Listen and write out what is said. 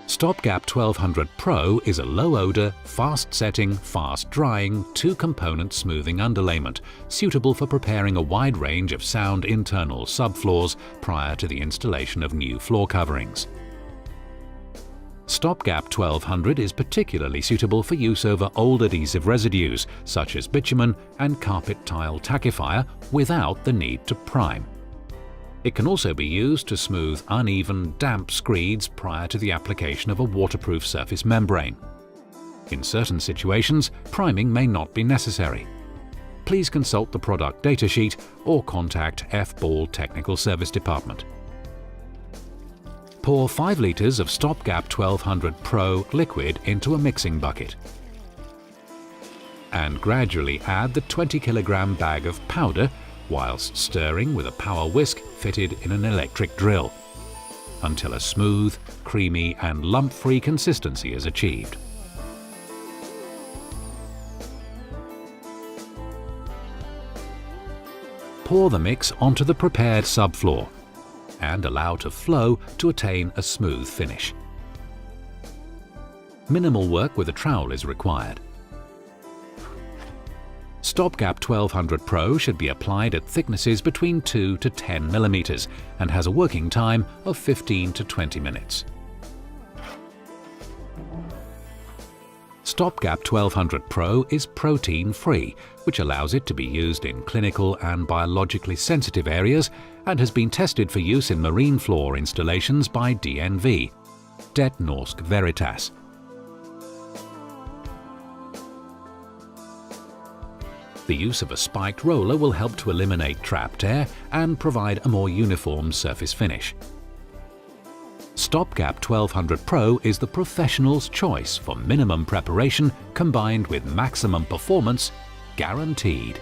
Stopgap 1200 Pro is a low-odour, fast-setting, fast-drying, two-component smoothing underlayment, suitable for preparing a wide range of sound internal subfloors prior to the installation of new floor coverings. Stopgap 1200 is particularly suitable for use over old adhesive residues, such as bitumen and carpet tile tackifier, without the need to prime. It can also be used to smooth uneven, damp screeds prior to the application of a waterproof surface membrane. In certain situations, priming may not be necessary. Please consult the product datasheet or contact F-Ball Technical Service Department. Pour 5 litres of Stopgap 1200 Pro liquid into a mixing bucket and gradually add the 20 kg bag of powder whilst stirring with a power whisk fitted in an electric drill, until a smooth, creamy and lump-free consistency is achieved. Pour the mix onto the prepared subfloor and allow to flow to attain a smooth finish. Minimal work with a trowel is required. Stopgap 1200 Pro should be applied at thicknesses between 2 to 10 mm and has a working time of 15 to 20 minutes. Stopgap 1200 Pro is protein-free, which allows it to be used in clinical and biologically sensitive areas and has been tested for use in marine floor installations by DNV, Det Norsk Veritas. The use of a spiked roller will help to eliminate trapped air and provide a more uniform surface finish. Stopgap 1200 Pro is the professional's choice for minimum preparation combined with maximum performance, guaranteed.